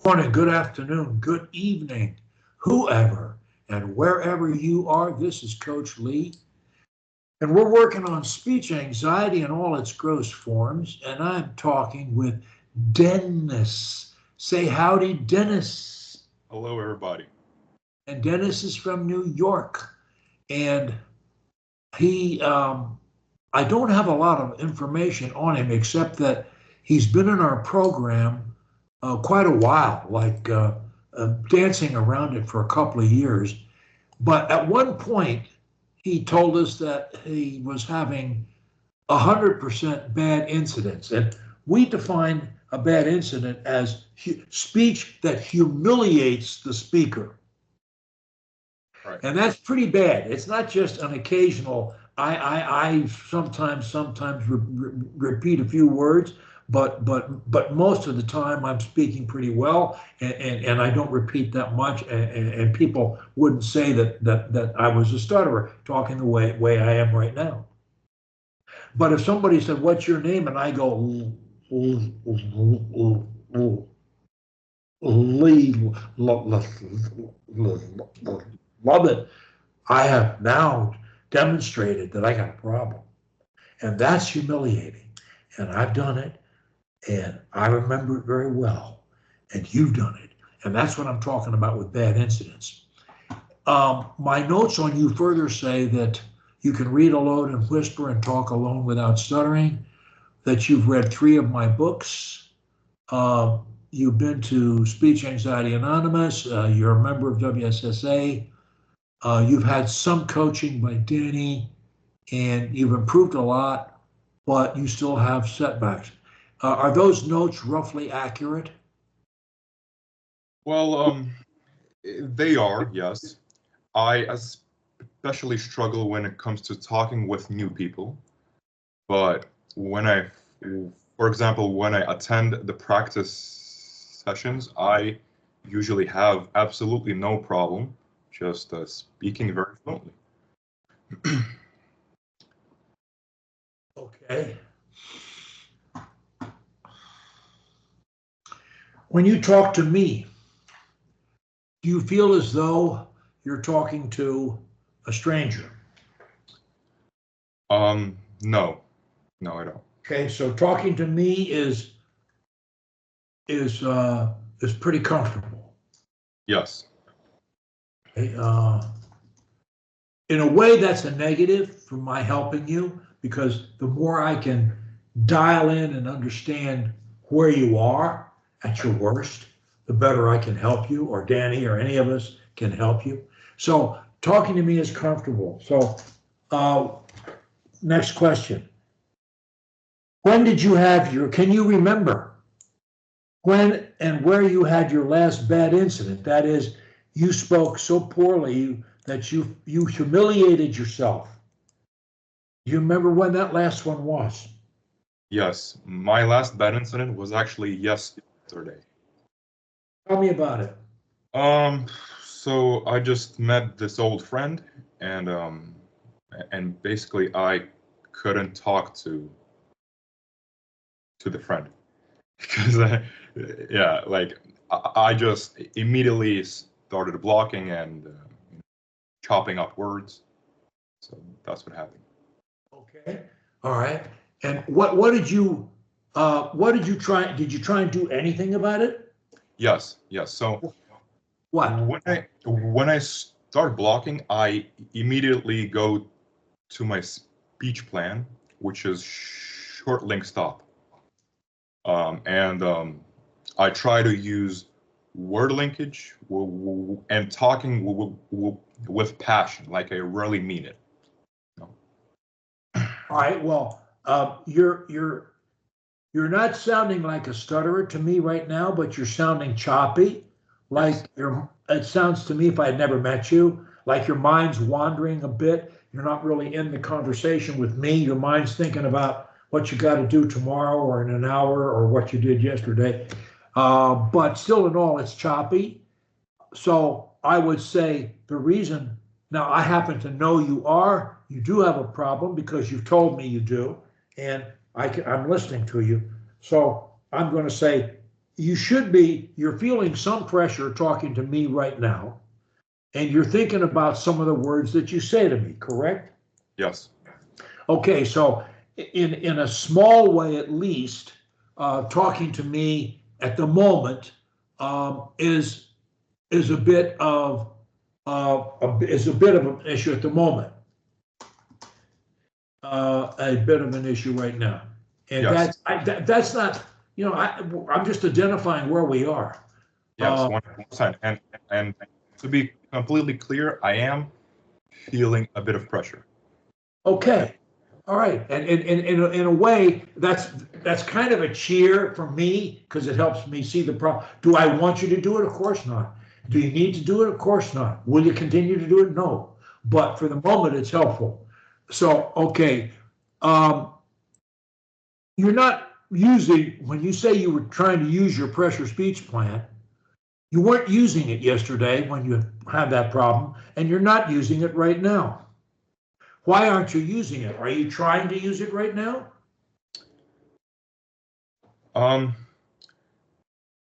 Morning, good afternoon, good evening, whoever and wherever you are. This is Coach Lee, and we're working on speech anxiety in all its gross forms. And I'm talking with Dennis. Say howdy, Dennis. Hello, everybody. And Dennis is from New York. And he, I don't have a lot of information on him except that he's been in our program quite a while, dancing around it for a couple of years. But at one point, he told us that he was having 100% bad incidents. And we define a bad incident as speech that humiliates the speaker. Right. And that's pretty bad. It's not just an occasional, I sometimes repeat a few words, but most of the time I'm speaking pretty well, and I don't repeat that much, and people wouldn't say that I was a stutterer talking the way I am right now. But if somebody said, "What's your name?" and I go, Lee, love it, I have now demonstrated that I got a problem. And that's humiliating. And I've done it, and I remember it very well. And you've done it. And that's what I'm talking about with bad incidents. My notes on you further say that you can read aloud and whisper and talk alone without stuttering, that you've read 3 of my books. You've been to Speech Anxiety Anonymous. You're a member of WSSA. You've had some coaching by Danny, and you've improved a lot, but you still have setbacks. Are those notes roughly accurate? Well, they are, yes. I especially struggle when it comes to talking with new people. But for example, when I attend the practice sessions, I usually have absolutely no problem just speaking very fluently. Okay. When you talk to me, do you feel as though you're talking to a stranger? No, I don't. Okay, so talking to me is pretty comfortable. Yes. Okay, in a way, that's a negative for my helping you, because the more I can dial in and understand where you are at your worst, the better I can help you, or Danny or any of us can help you. So talking to me is comfortable. So next question. When did you have can you remember when and where you had your last bad incident? That is, you spoke so poorly that you humiliated yourself. Do you remember when that last one was? Yes, my last bad incident was actually yesterday. Tell me about it. So I just met this old friend, and basically I couldn't talk to the friend because yeah, like I just immediately started blocking and chopping up words. So that's what happened. Okay. All right. And what did you try? Did you try and do anything about it? Yes. So what? When I start blocking, I immediately go to my speech plan, which is short link stop. I try to use word linkage and talking with passion, like I really mean it. All right. Well, you're not sounding like a stutterer to me right now, but you're sounding choppy. Like it sounds to me, if I had never met you, like your mind's wandering a bit. You're not really in the conversation with me. Your mind's thinking about what you got to do tomorrow or in an hour or what you did yesterday. But still in all, it's choppy. So I would say the reason, now I happen to know you do have a problem because you've told me you do, and I'm listening to you. So I'm going to say you should be, you're feeling some pressure talking to me right now, and you're thinking about some of the words that you say to me, correct? Yes. Okay, so in a small way at least, talking to me at the moment is a bit of an issue at the moment. A bit of an issue right now, and Yes. that's not, you know, I'm just identifying where we are. Yes, 100%. And to be completely clear, I am feeling a bit of pressure. Okay, all right, and in a way, that's kind of a cheer for me because it helps me see the problem. Do I want you to do it? Of course not. Do you need to do it? Of course not. Will you continue to do it? No. But for the moment, it's helpful. So, okay, you're not using, when you say you were trying to use your pressure speech plan, you weren't using it yesterday when you had that problem, and you're not using it right now. Why aren't you using it? Are you trying to use it right now?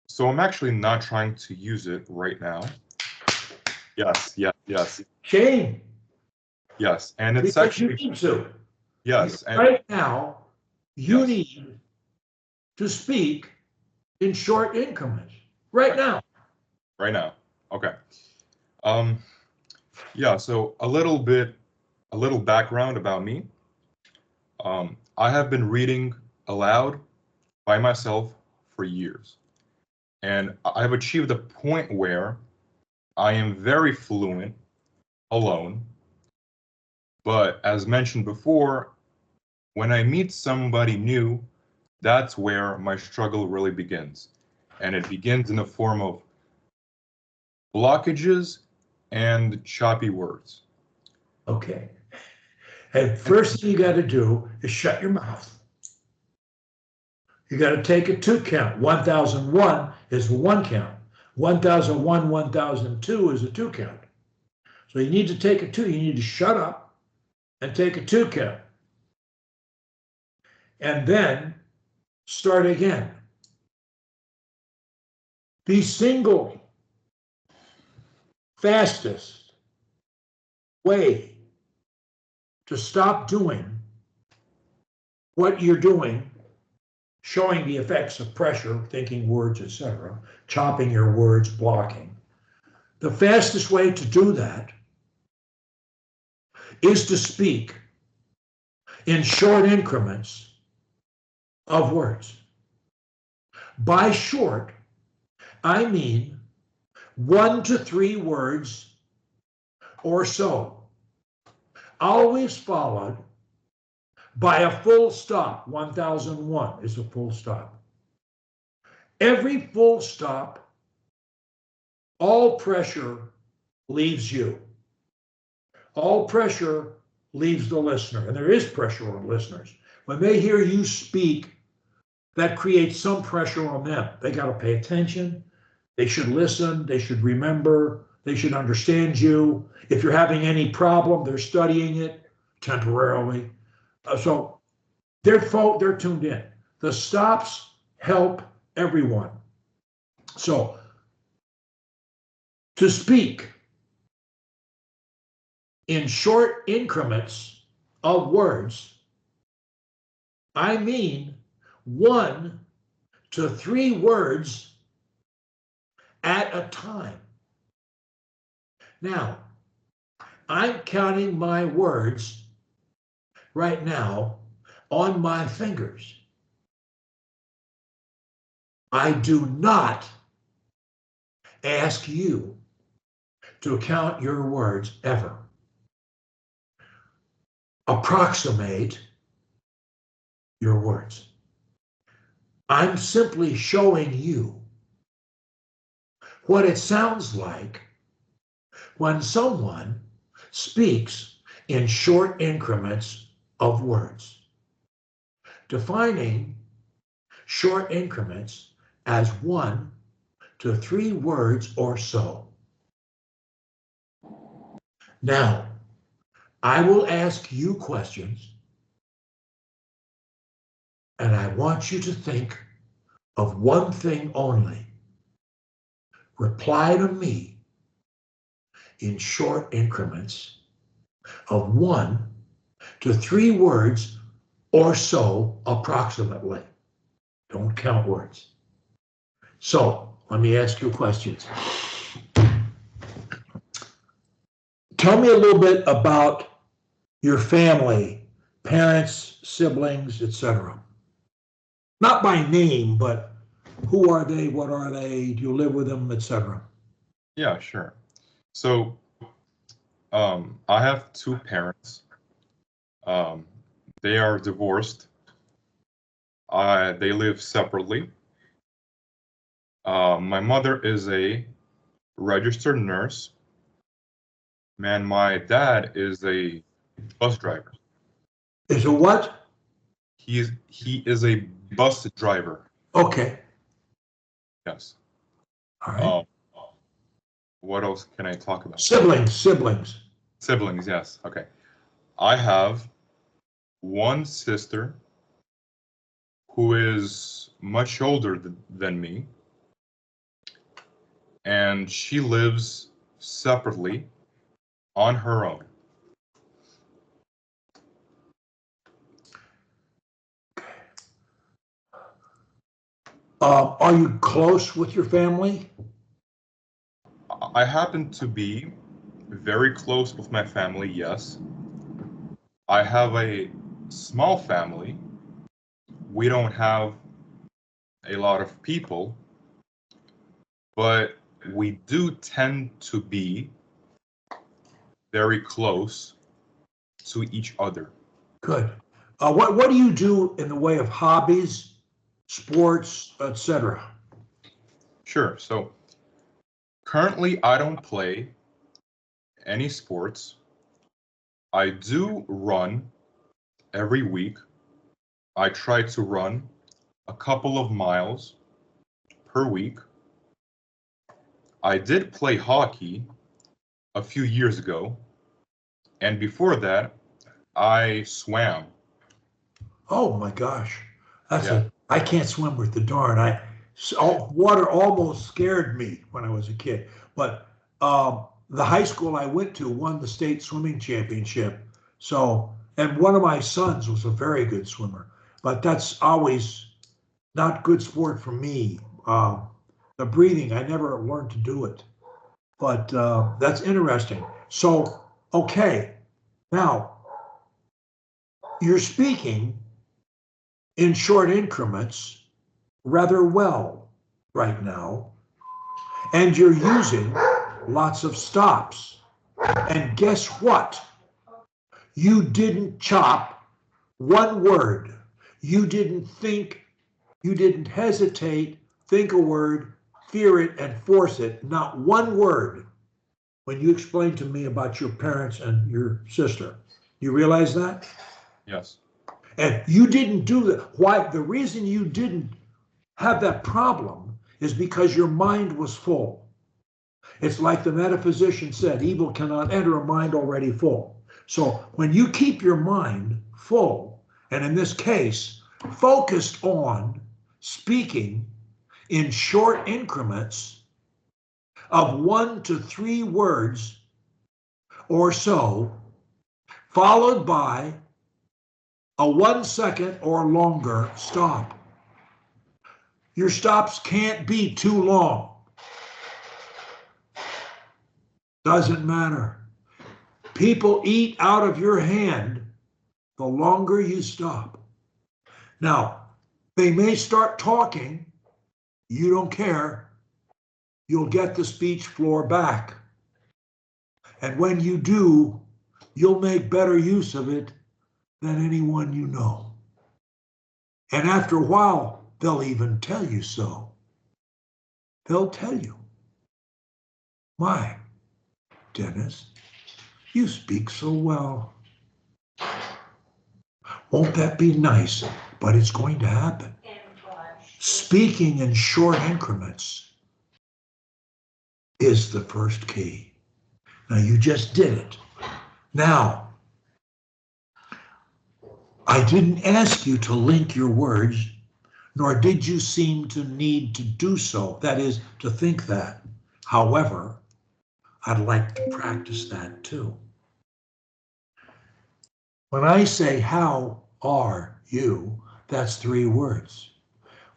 So I'm actually not trying to use it right now. Yes. Shame. Yes, and it's Because you actually, need to. yes, and Right now, you yes, need to speak in short increments. Right now. right now. Okay. Um, yeah, so a little background about me. I have been reading aloud by myself for years, and I've achieved a point where I am very fluent alone. But as mentioned before, when I meet somebody new, that's where my struggle really begins. And it begins in the form of blockages and choppy words. Okay. And first thing you got to do is shut your mouth. You got to take a 2 count. 1001 is a 1 count. 1001, 1002 is a 2 count. So you need to take a 2. You need to shut up and take a 2 count. And then start again. The single fastest way to stop doing what you're doing, showing the effects of pressure, thinking words, etc., chopping your words, blocking. The fastest way to do that is to speak in short increments of words. By short, I mean 1 to 3 words or so, always followed by a full stop. 1001 is a full stop. Every full stop, all pressure leaves you. All pressure leaves the listener, and there is pressure on listeners. When they hear you speak, that creates some pressure on them. They got to pay attention. They should listen. They should remember. They should understand you. If you're having any problem, they're studying it temporarily. So they're tuned in. The stops help everyone. So to speak in short increments of words, I mean 1 to 3 words at a time. Now, I'm counting my words right now on my fingers. I do not ask you to count your words ever. Approximate your words. I'm simply showing you what it sounds like when someone speaks in short increments of words. Defining short increments as 1 to 3 words or so. Now, I will ask you questions, and I want you to think of one thing only. Reply to me in short increments of 1 to 3 words or so approximately. Don't count words. So let me ask you questions. Tell me a little bit about your family, parents, siblings, etc. Not by name, but who are they? What are they? Do you live with them, etc.? Yeah, sure. So, I have 2 parents. They are divorced. They live separately. My mother is a registered nurse, and my dad is a bus driver. Is a what? He is a bus driver. Okay. Yes. All right. What else can I talk about? Siblings. Siblings, yes. Okay. I have one sister who is much older than me, and she lives separately on her own. Are you close with your family? I happen to be very close with my family, yes. I have a small family. We don't have a lot of people, but we do tend to be very close to each other. Good. What do you do in the way of hobbies, sports, etc.? Sure. So currently, I don't play any sports. I do run every week. I try to run a couple of miles per week. I did play hockey a few years ago, and before that, I swam. Oh my gosh, Yeah. I can't swim worth the darn. Water almost scared me when I was a kid. But the high school I went to won the state swimming championship. So, and one of my sons was a very good swimmer. But that's always not good sport for me. The breathing, I never learned to do it. But that's interesting. So, okay, now you're speaking in short increments rather well right now, and you're using lots of stops. And guess what? You didn't chop one word. You didn't think, you didn't hesitate, think a word, fear it, and force it. Not one word when you explained to me about your parents and your sister. You realize that? Yes. And you didn't do that. Why? The reason you didn't have that problem is because your mind was full. It's like the metaphysician said, evil cannot enter a mind already full. So when you keep your mind full, and in this case, focused on speaking in short increments of 1 to 3 words or so, followed by a 1 second or longer stop. Your stops can't be too long. Doesn't matter. People eat out of your hand the longer you stop. Now, they may start talking. You don't care. You'll get the speech floor back. And when you do, you'll make better use of it than anyone you know. And after a while, they'll even tell you so. They'll tell you, my, Dennis, you speak so well. Won't that be nice? But it's going to happen. Speaking in short increments is the first key. Now, you just did it. Now, I didn't ask you to link your words nor did you seem to need to do so, that is, to think that. However, I'd like to practice that too. When I say, how are you, that's 3 words.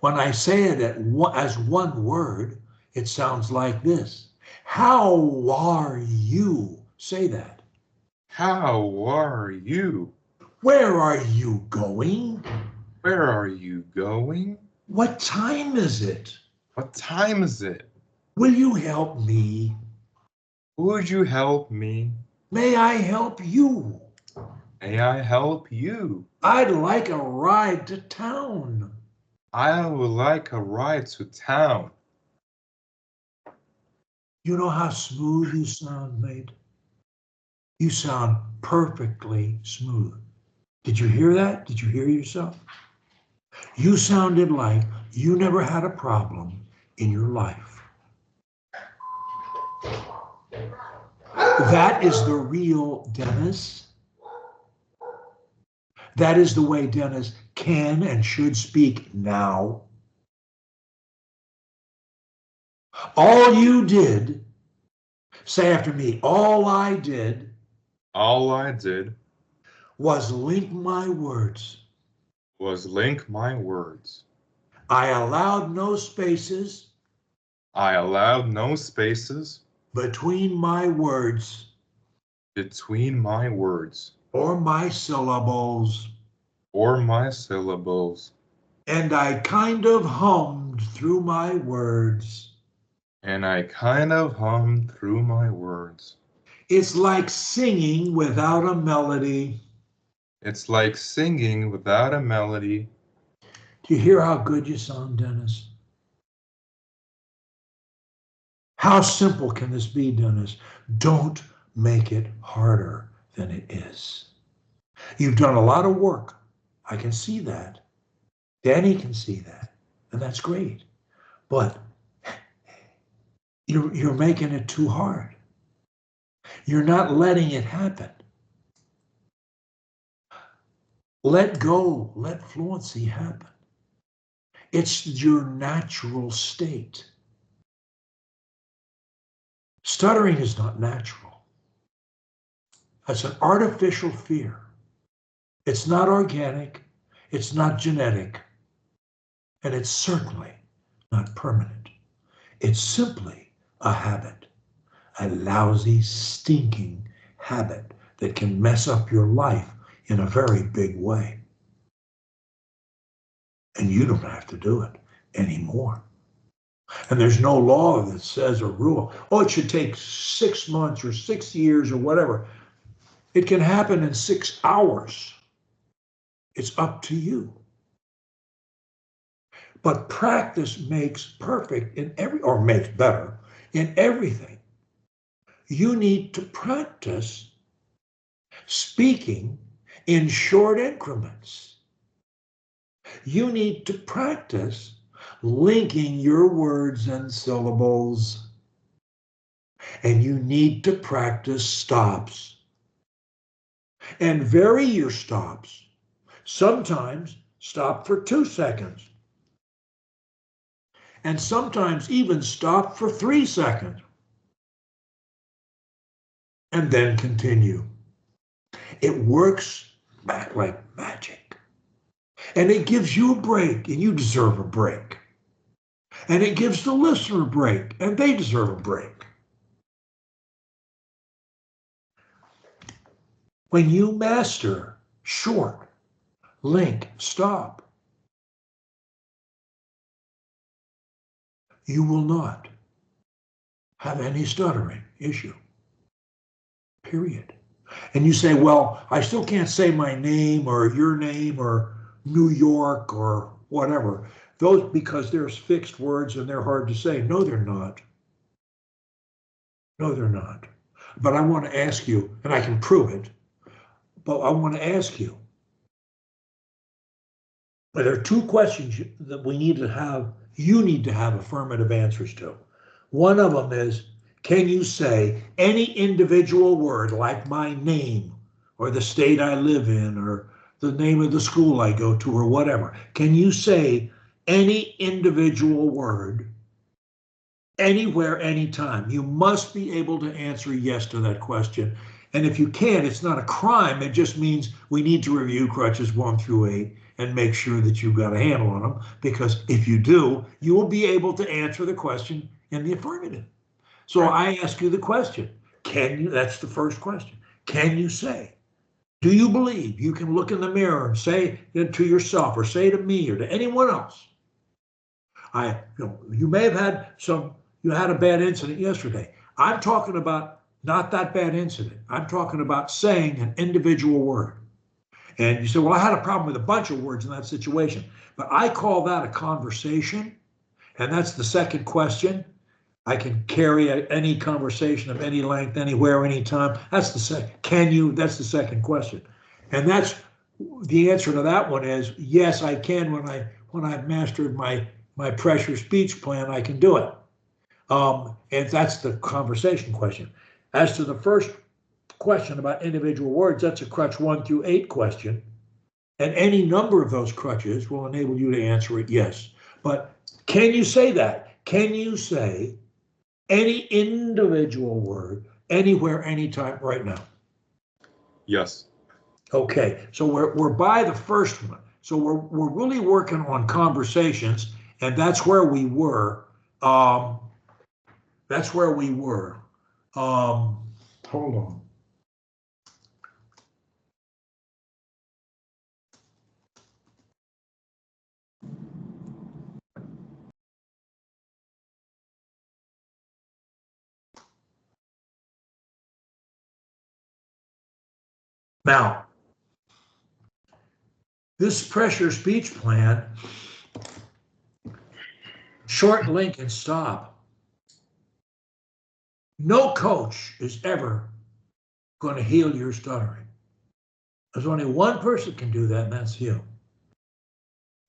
When I say it as one word, it sounds like this. How are you? Say that. How are you? Where are you going? Where are you going? What time is it? What time is it? Will you help me? Would you help me? May I help you? May I help you? I'd like a ride to town. I would like a ride to town. You know how smooth you sound, mate? You sound perfectly smooth. Did you hear that? Did you hear yourself? You sounded like you never had a problem in your life. That is the real Dennis. That is the way Dennis can and should speak now. All you did, say after me, all I did All I did was link my words. was link my words. I allowed no spaces I allowed no spaces between my words between my words or my syllables, or my syllables, and I kind of hummed through my words. and I kind of hummed through my words. It's like singing without a melody. It's like singing without a melody. Do you hear how good you sound, Dennis? How simple can this be, Dennis? Don't make it harder than it is. You've done a lot of work. I can see that. Danny can see that. And that's great. But you're making it too hard. You're not letting it happen. Let go. Let fluency happen. It's your natural state. Stuttering is not natural. That's an artificial fear. It's not organic, it's not genetic, and it's certainly not permanent. It's simply a habit, a lousy, stinking habit that can mess up your life in a very big way. And you don't have to do it anymore. And there's no law that says a rule, oh, it should take 6 months or 6 years or whatever. It can happen in 6 hours. It's up to you. But practice makes perfect or makes better in everything. You need to practice speaking in short increments. You need to practice linking your words and syllables. And you need to practice stops. And vary your stops. Sometimes stop for 2 seconds. And sometimes even stop for 3 seconds. And then continue. It works back like magic. And it gives you a break, and you deserve a break. And it gives the listener a break, and they deserve a break. When you master short, link, stop, you will not have any stuttering issue. Period. And you say, well, I still can't say my name or your name or New York or whatever. Those, because there's fixed words and they're hard to say. No, they're not. No, they're not. But I want to ask you, and I can prove it, but I want to ask you, there are 2 questions that we need to have, you need to have affirmative answers to. One of them is, can you say any individual word like my name or the state I live in or the name of the school I go to or whatever? Can you say any individual word, anywhere, anytime. You must be able to answer yes to that question. And if you can't, it's not a crime. It just means we need to review crutches 1 through 8 and make sure that you've got a handle on them. Because if you do, you will be able to answer the question in the affirmative. So I ask you the question, can you, that's the first question. Can you say, do you believe you can look in the mirror and say to yourself or say to me or to anyone else, you may have had you had a bad incident yesterday. I'm talking about not that bad incident. I'm talking about saying an individual word. And you say, well, I had a problem with a bunch of words in that situation, but I call that a conversation. And that's the second question. I can carry any conversation of any length, anywhere, anytime. That's the second. Can you? That's the second question. And that's the answer to that one is yes, I can. When I've mastered my pressure speech plan, I can do it. And that's the conversation question. As to the first question about individual words, that's a crutch 1 through 8 question. And any number of those crutches will enable you to answer it yes. But can you say that? Can you say any individual word, anywhere, anytime, right now? Yes. Okay, so we're by the first one. So we're really working on conversations, and that's where we were. That's where we were. Hold on. Now, this pressure speech plan, short, link, and stop. No coach is ever going to heal your stuttering. There's only one person can do that, and that's you.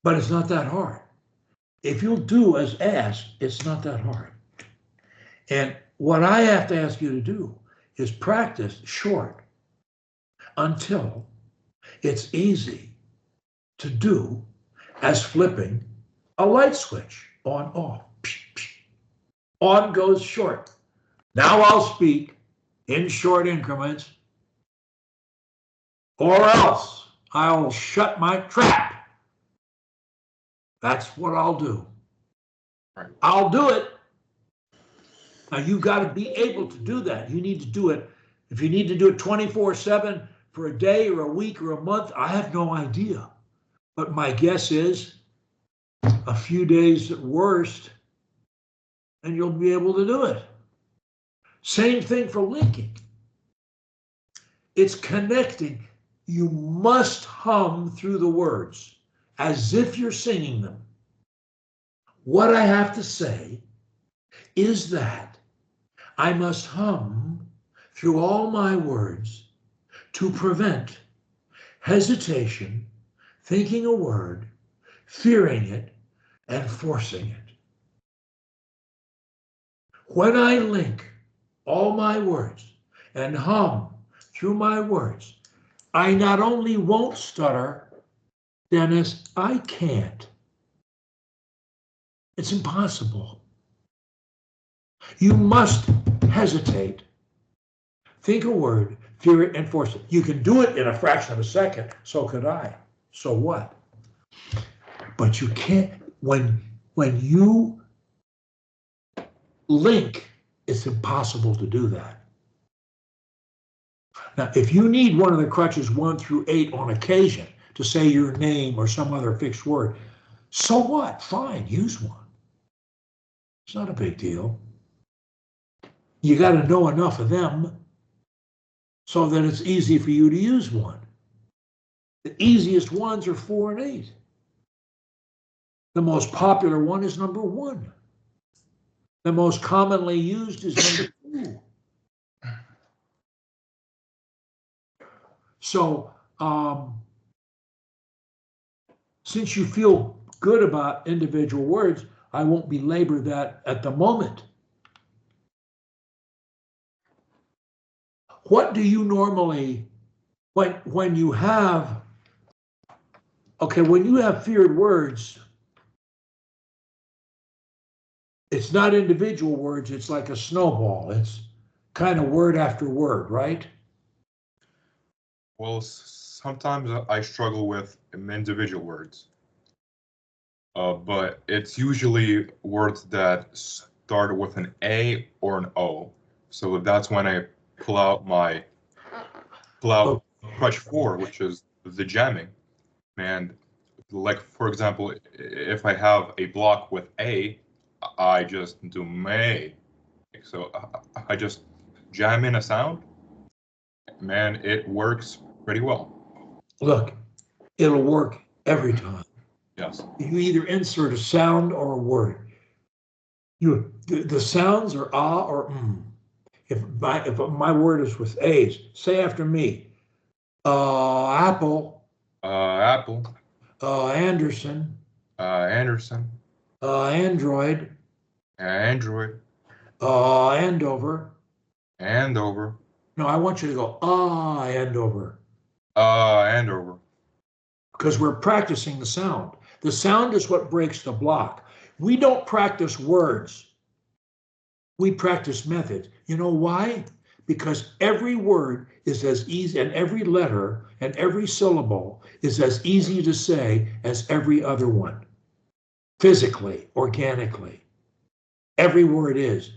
But it's not that hard. If you'll do as asked, it's not that hard. And what I have to ask you to do is practice short until it's easy to do as flipping a light switch on, off. On goes short. Now I'll speak in short increments, or else I'll shut my trap. That's what I'll do. I'll do it. Now you've got to be able to do that. You need to do it. If you need to do it 24/7 for a day or a week or a month, I have no idea. But my guess is a few days at worst, and you'll be able to do it. Same thing for linking. It's connecting. You must hum through the words as if you're singing them. What I have to say is that I must hum through all my words to prevent hesitation, thinking a word, fearing it, and forcing it. When I link all my words and hum through my words, I not only won't stutter, Dennis, I can't. It's impossible. You must hesitate, think a word, fear it, and force it. You can do it in a fraction of a second, so could I. So what? But you can't, when you link, it's impossible to do that. Now, if you need one of the crutches 1 through 8 on occasion to say your name or some other fixed word, so what? Fine, use one. It's not a big deal. You got to know enough of them so that it's easy for you to use one. The easiest ones are 4 and 8. The most popular one is number 1. The most commonly used is number 2. So, since you feel good about individual words, I won't belabor that at the moment. What do you normally, when you have, okay, when you have feared words, It's not individual words, it's like a snowball. It's kind of word after word, right? Well, sometimes I struggle with individual words, but it's usually words that start with an A or an O. So that's when I pull out Oh, Crutch 4, which is the jamming. And like, for example, if I have a block with A, I just do may. So I just jam in a sound. Man, it works pretty well. look, it'll work every time. Yes. You either insert a sound or a word. The sounds are ah or mm. If my word is with A's, say after me. Apple, Apple, Anderson, Anderson, Android, Android, Andover. Andover, No, I want you to go Andover, Andover. because we're practicing the sound. The sound is what breaks the block. We don't practice words. We practice methods. You know why? Because every word is as easy, and every letter and every syllable is as easy to say as every other one. Physically, organically. Every word is.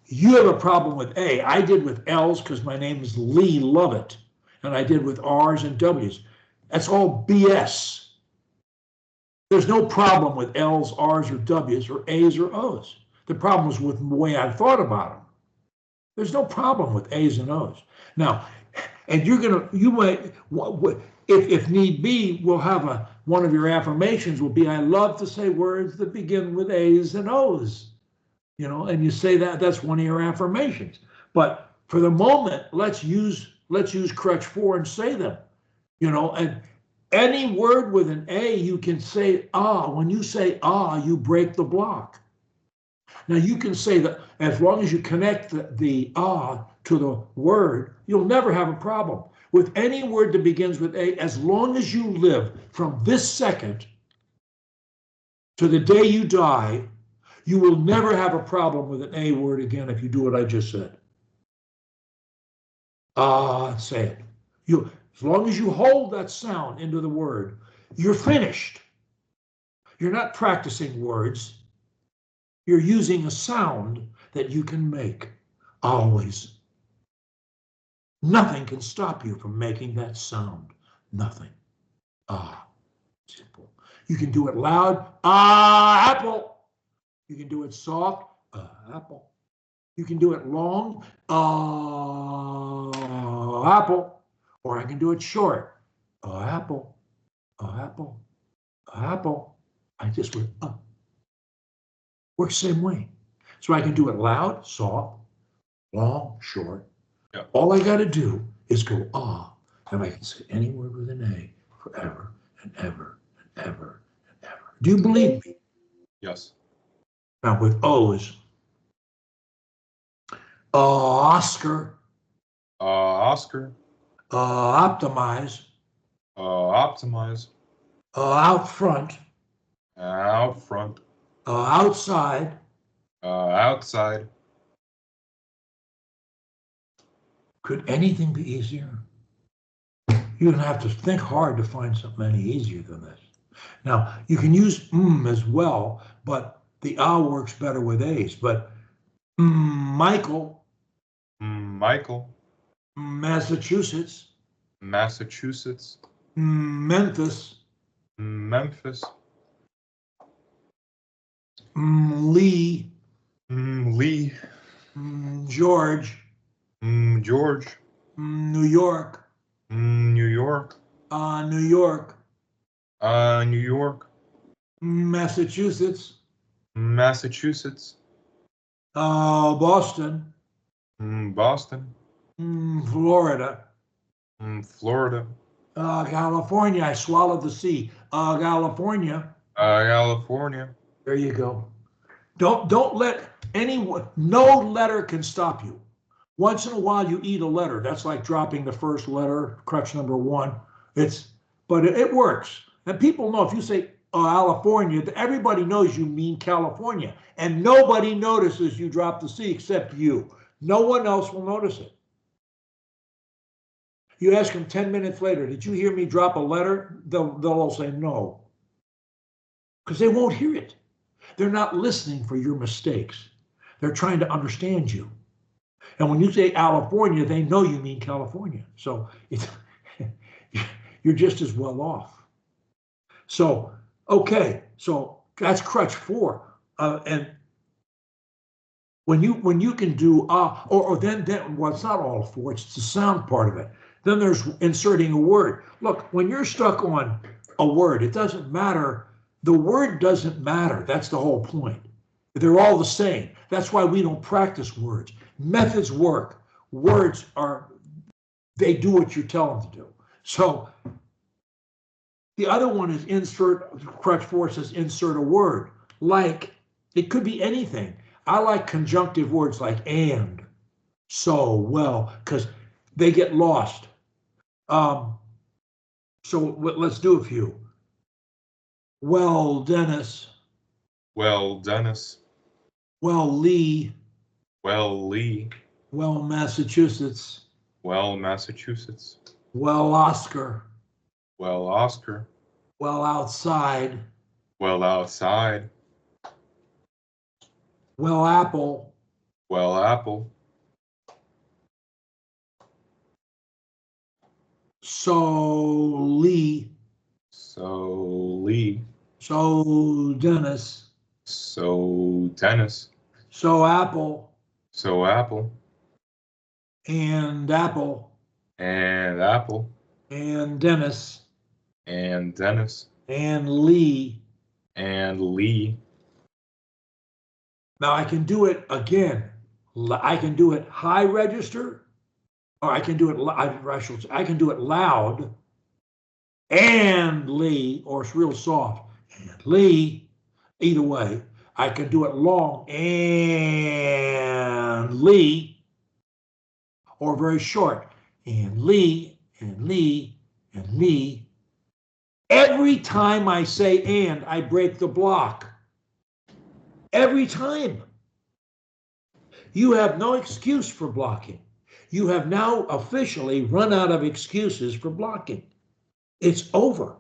You have a problem with A. I did with L's because my name is Lee Lovett. And I did with R's and W's. That's all BS. There's no problem with L's, R's, or W's, or A's or O's. The problem was with the way I thought about them. There's no problem with A's and O's. Now, and you might, if need be, we'll have one of your affirmations will be, I love to say words that begin with A's and O's. And you say that's one of your affirmations. But for the moment, let's use Crutch 4 and say them. And any word with an A, you can say When you say you break the block. Now you can say that as long as you connect the to the word, you'll never have a problem. With any word that begins with A, as long as you live from this second to the day you die, you will never have a problem with an A word again if you do what I just said. Say it. As long as you hold that sound into the word, you're finished. You're not practicing words. You're using a sound that you can make always. Nothing can stop you from making that sound. Nothing. Simple. You can do it loud. Apple. You can do it soft. Apple. You can do it long. Apple. Or I can do it short. Apple. Apple. Apple. I just went Works the same way. So I can do it loud, soft, long, short. Yeah. All I got to do is go and I can say any word with an A forever and ever and ever and ever. Do you believe me? Yes. Now with O's, Oscar, Oscar, optimize, optimize, out front, out front, outside, outside. Could anything be easier? You're going to have to think hard to find something any easier than this. Now, you can use as well, but the works better with A's. But Michael, Michael, Massachusetts, Massachusetts, Memphis, Memphis, Lee, Lee, George, George, New York, New York, New York, New York, Massachusetts, Massachusetts, Boston, Boston, Florida, Florida, California. I swallowed the C. California. California. There you go. Don't let anyone. No letter can stop you. Once in a while, you eat a letter. That's like dropping the first letter, crutch number 1. But it works. And people know if you say California, everybody knows you mean California, and nobody notices you drop the C except you. No one else will notice it. You ask them 10 minutes later, did you hear me drop a letter? They'll all say no, because they won't hear it. They're not listening for your mistakes. They're trying to understand you. And when you say California, they know you mean California. So it's, you're just as well off. So, okay, so that's crutch 4. And when you can do or then well, it's not all 4, it's the sound part of it. Then there's inserting a word. Look, when you're stuck on a word, it doesn't matter. The word doesn't matter. That's the whole point. They're all the same. That's why we don't practice words. Methods work. Words they do what you tell them to do. So the other one is insert. Crutch 4 says insert a word. Like, it could be anything. I like conjunctive words like and, so, well, because they get lost. So let's do a few. Well, Dennis. Well, Dennis. Well, Lee. Well, Lee. Well, Massachusetts. Well, Massachusetts. Well, Oscar. Well, Oscar. Well, outside. Well, outside. Well, Apple. Well, Apple. So, Lee. So, Lee. So, Dennis. So, Dennis. So, Apple. So, Apple. And Apple. And Apple. And Dennis. And Dennis. And Lee. And Lee. Now I can do it again. I can do it high register, or I can do it, I can do it loud, and Lee, or it's real soft, and Lee. Either way, I can do it long, and Lee, or very short, and Lee, and Lee, and Lee. Every time I say and, I break the block. Every time. You have no excuse for blocking. You have now officially run out of excuses for blocking. It's over.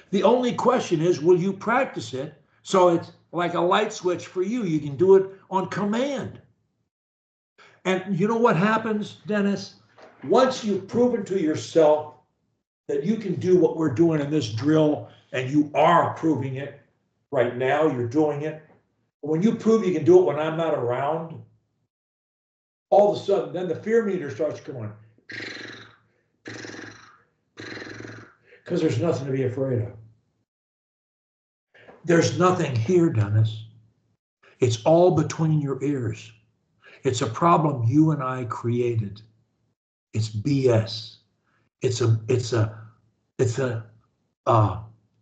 The only question is, will you practice it? So it's like a light switch for you. You can do it on command. And you know what happens, Dennis? Once you've proven to yourself that you can do what we're doing in this drill, and you are proving it right now, you're doing it. When you prove you can do it when I'm not around, all of a sudden, then the fear meter starts going. Because there's nothing to be afraid of. There's nothing here, Dennis. It's all between your ears. It's a problem you and I created. It's BS. It's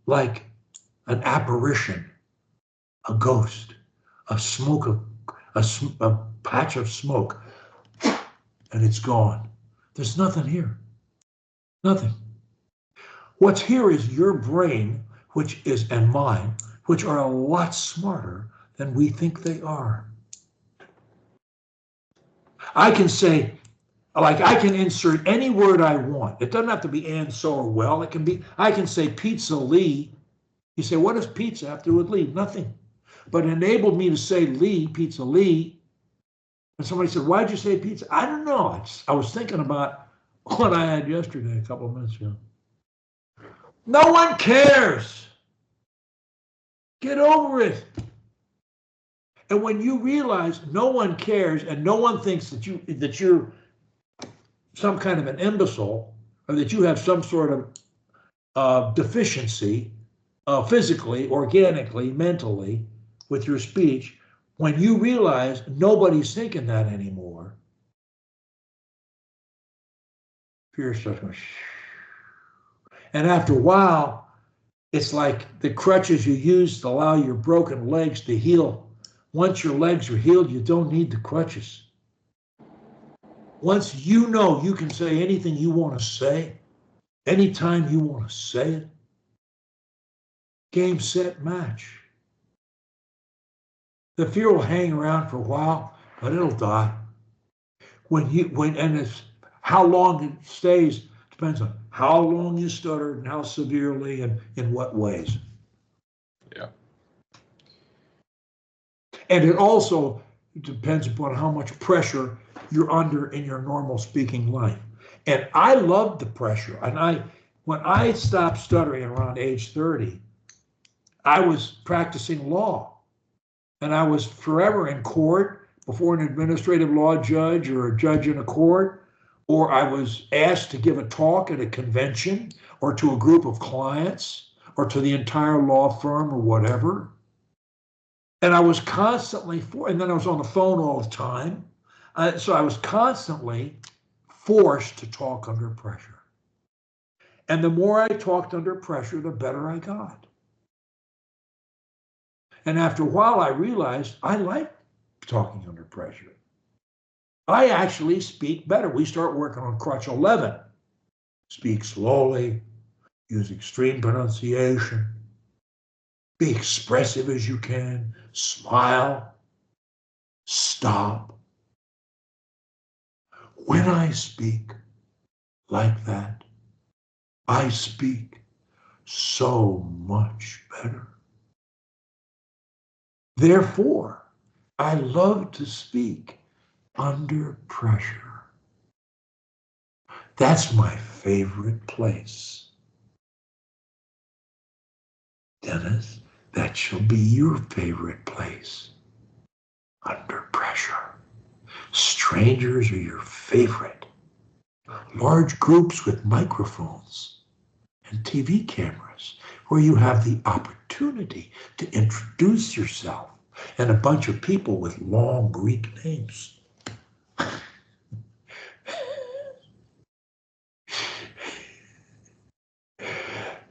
like an apparition, a ghost, a patch of smoke, and it's gone. There's nothing here. Nothing. What's here is your brain, and mine, which are a lot smarter than we think they are. I can say, like, I can insert any word I want. It doesn't have to be and, so, or well. It can be, I can say pizza Lee. You say, what does pizza have to do with Lee? Nothing. But it enabled me to say Lee, pizza Lee. And somebody said, why'd you say pizza? I don't know. I was thinking about what I had yesterday, a couple of minutes ago. No one cares. Get over it. And when you realize no one cares and no one thinks that you're some kind of an imbecile, or that you have some sort of deficiency, physically, organically, mentally, with your speech, when you realize nobody's thinking that anymore, fear starts going. And after a while, it's like the crutches you use to allow your broken legs to heal. Once your legs are healed, you don't need the crutches. Once you know you can say anything you want to say, anytime you want to say it, Game, set, match. The fear will hang around for a while, but it'll die. And it's how long it stays depends on how long you stuttered and how severely and in what ways. Yeah. And it also depends upon how much pressure you're under in your normal speaking life. And I loved the pressure. And when I stopped stuttering around age 30, I was practicing law. And I was forever in court before an administrative law judge or a judge in a court, or I was asked to give a talk at a convention or to a group of clients or to the entire law firm or whatever. And I was constantly, and then I was on the phone all the time. So I was constantly forced to talk under pressure. And the more I talked under pressure, the better I got. And after a while, I realized I like talking under pressure. I actually speak better. We start working on Crutch 11. Speak slowly, use extreme pronunciation, be expressive as you can, smile, stop. When I speak like that, I speak so much better. Therefore, I love to speak under pressure. That's my favorite place. Dennis, that shall be your favorite place. Under pressure. Strangers are your favorite. Large groups with microphones and TV cameras where you have the opportunity to introduce yourself and a bunch of people with long Greek names.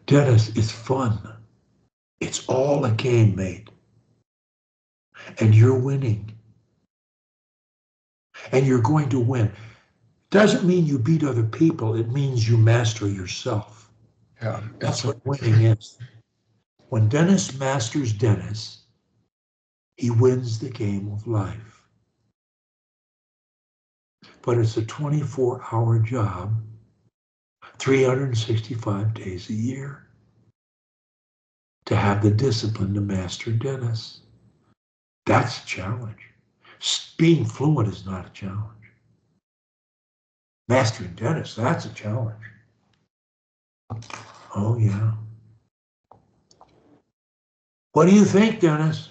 Dennis, it's fun. It's all a game, mate. And you're winning. And you're going to win. Doesn't mean you beat other people. It means you master yourself. Yeah. That's what winning is. When Dennis masters Dennis, he wins the game of life. But it's a 24-hour job, 365 days a year, to have the discipline to master Dennis. That's a challenge. Being fluent is not a challenge. Mastering Dennis, that's a challenge. Oh, yeah. What do you think, Dennis?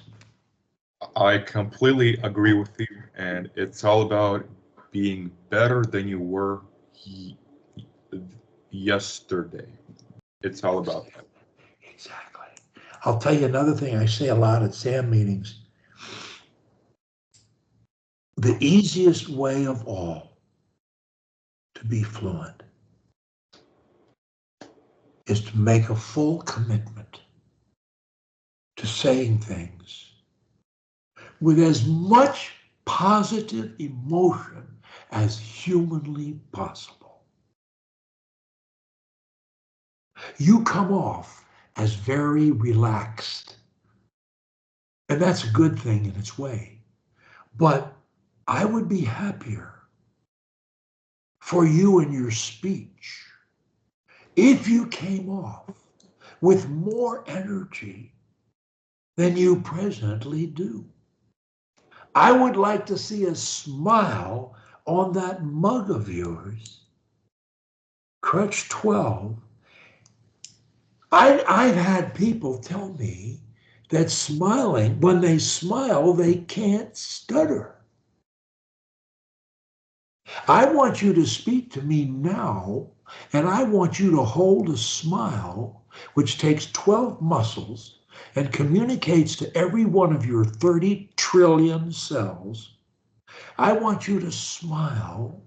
I completely agree with you, and it's all about being better than you were yesterday. It's all about that. Exactly. I'll tell you another thing I say a lot at SAM meetings. The easiest way of all to be fluent is to make a full commitment to saying things with as much positive emotion as humanly possible. You come off as very relaxed, and that's a good thing in its way. But I would be happier for you in your speech if you came off with more energy than you presently do. I would like to see a smile on that mug of yours. Crutch 12. I've had people tell me that smiling, when they smile, they can't stutter. I want you to speak to me now, and I want you to hold a smile, which takes 12 muscles and communicates to every one of your 30 trillion cells. I want you to smile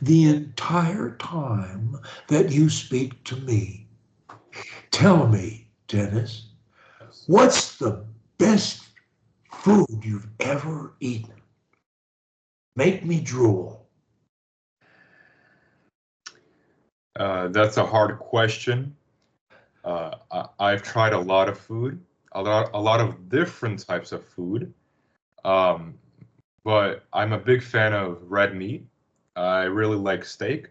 the entire time that you speak to me. Tell me, Dennis, what's the best food you've ever eaten? Make me drool. That's a hard question. I've tried a lot of food, a lot of different types of food, but I'm a big fan of red meat. I really like steak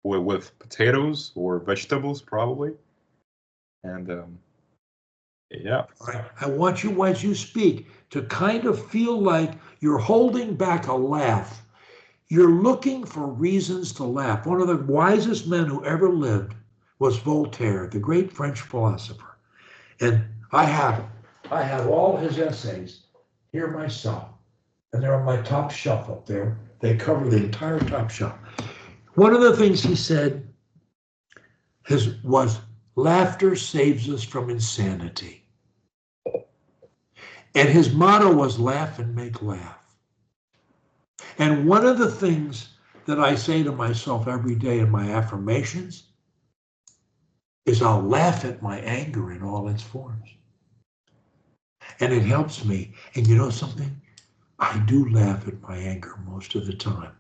with potatoes or vegetables, probably. And yeah. I want you, as you speak, to kind of feel like you're holding back a laugh. You're looking for reasons to laugh. One of the wisest men who ever lived was Voltaire, the great French philosopher. And I have all his essays here myself, and they're on my top shelf up there. They cover the entire top shelf. One of the things he said was laughter saves us from insanity. And his motto was laugh and make laugh. And one of the things that I say to myself every day in my affirmations is I'll laugh at my anger in all its forms. And it helps me. And you know something? I do laugh at my anger most of the time.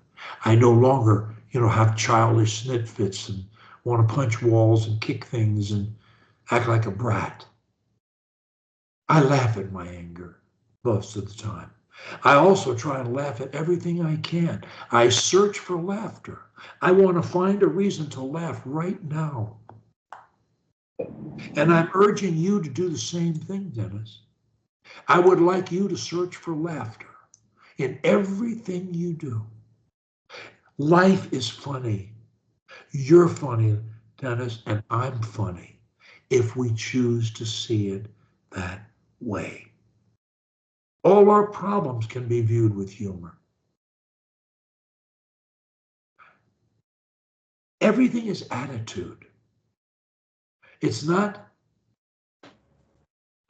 I no longer, have childish snit fits and want to punch walls and kick things and act like a brat. I laugh at my anger most of the time. I also try and laugh at everything I can. I search for laughter. I want to find a reason to laugh right now. And I'm urging you to do the same thing, Dennis. I would like you to search for laughter in everything you do. Life is funny. You're funny, Dennis, and I'm funny if we choose to see it that way. All our problems can be viewed with humor. Everything is attitude. It's not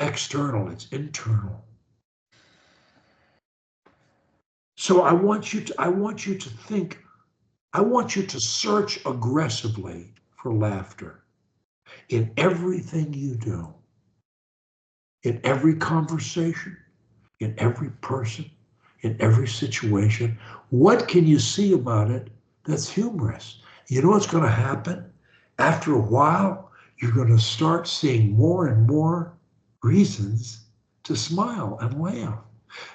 external, it's internal. So I want you to think, I want you to search aggressively for laughter in everything you do, in every conversation, in every person, in every situation. What can you see about it that's humorous? You know what's going to happen? After a while, you're going to start seeing more and more reasons to smile and laugh.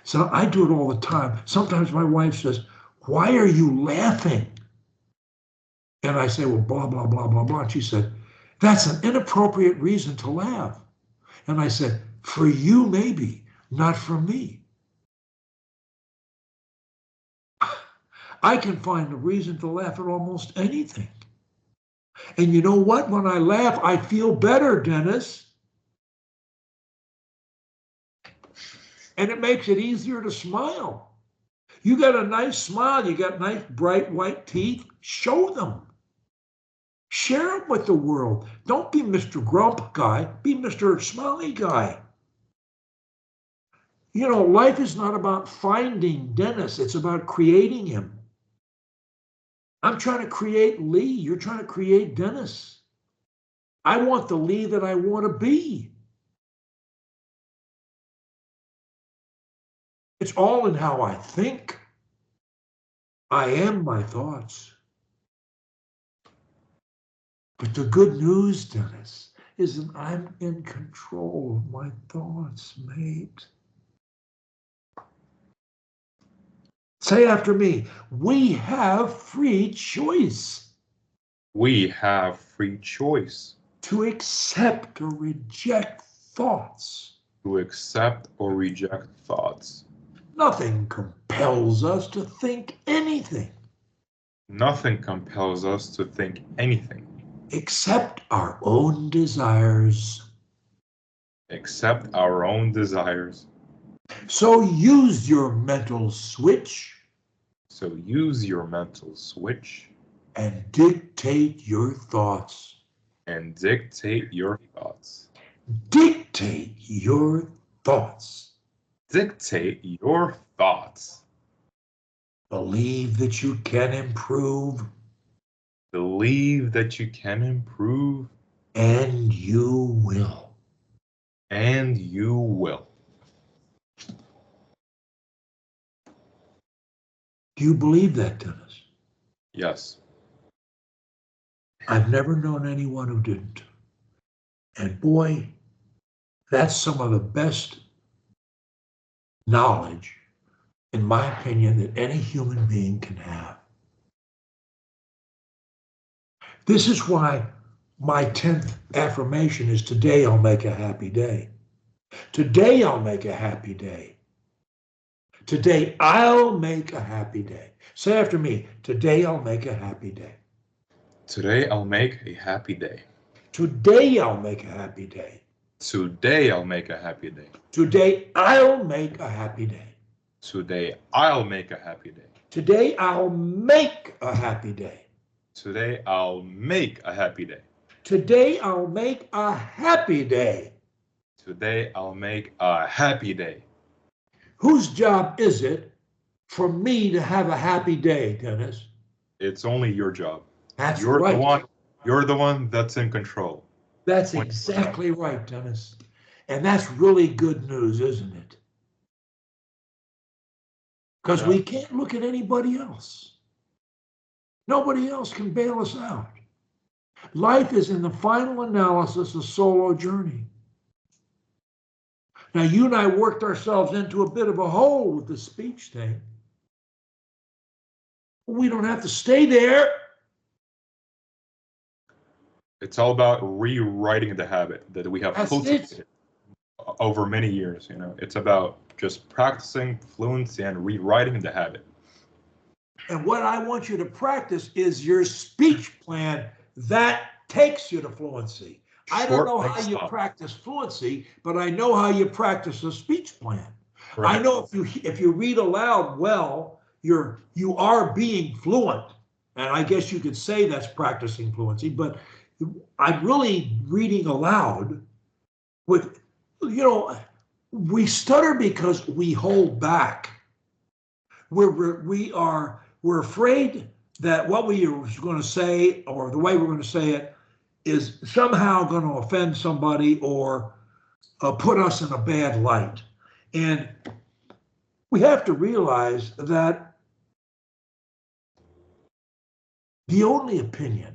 So I do it all the time. Sometimes my wife says, "Why are you laughing?" And I say, "Well, blah, blah, blah, blah, blah." And she said, "That's an inappropriate reason to laugh." And I said, "For you, maybe, not for me." I can find a reason to laugh at almost anything. And you know what? When I laugh, I feel better, Dennis. And it makes it easier to smile. You got a nice smile, you got nice bright white teeth, show them. Share them with the world. Don't be Mr. Grump guy, be Mr. Smiley guy. Life is not about finding Dennis, it's about creating him. I'm trying to create Lee, you're trying to create Dennis. I want the Lee that I want to be. It's all in how I think. I am my thoughts. But the good news, Dennis, is that I'm in control of my thoughts, mate. Say after me, we have free choice. We have free choice. To accept or reject thoughts. To accept or reject thoughts. Nothing compels us to think anything. Nothing compels us to think anything. Except our own desires. Except our own desires. So use your mental switch. So use your mental switch. And dictate your thoughts. And dictate your thoughts. Dictate your thoughts. Dictate your thoughts. Believe that you can improve. Believe that you can improve. And you will. And you will. Do you believe that, Dennis? Yes. I've never known anyone who didn't. And boy, that's some of the best knowledge, in my opinion, that any human being can have. This is why my 10th affirmation is today I'll make a happy day. Today I'll make a happy day. Today I'll make a happy day. Say after me, today I'll make a happy day. Today I'll make a happy day. Today I'll make a happy day. Today I'll make a happy day. Today I'll make a happy day. Today I'll make a happy day. Today I'll make a happy day. Today I'll make a happy day. Today I'll make a happy day. Today I'll make a happy day. Whose job is it for me to have a happy day, Dennis? It's only your job. That's You're right. You're the one that's in control. That's exactly right, Dennis. And that's really good news, isn't it? Because we can't look at anybody else. Nobody else can bail us out. Life is, in the final analysis, a solo journey. Now, you and I worked ourselves into a bit of a hole with the speech thing. We don't have to stay there. It's all about rewriting the habit that we have cultivated over many years. You know, it's about just practicing fluency and rewriting the habit. And what I want you to practice is your speech plan that takes you to fluency. I don't know how you practice fluency, but I know how you practice a speech plan. Right. I know if you read aloud well, you are being fluent. And I guess you could say that's practicing fluency, but I'm really reading aloud with, we stutter because we hold back. We're afraid that what we are going to say, or the way we're going to say it, is somehow going to offend somebody or put us in a bad light. And we have to realize that the only opinion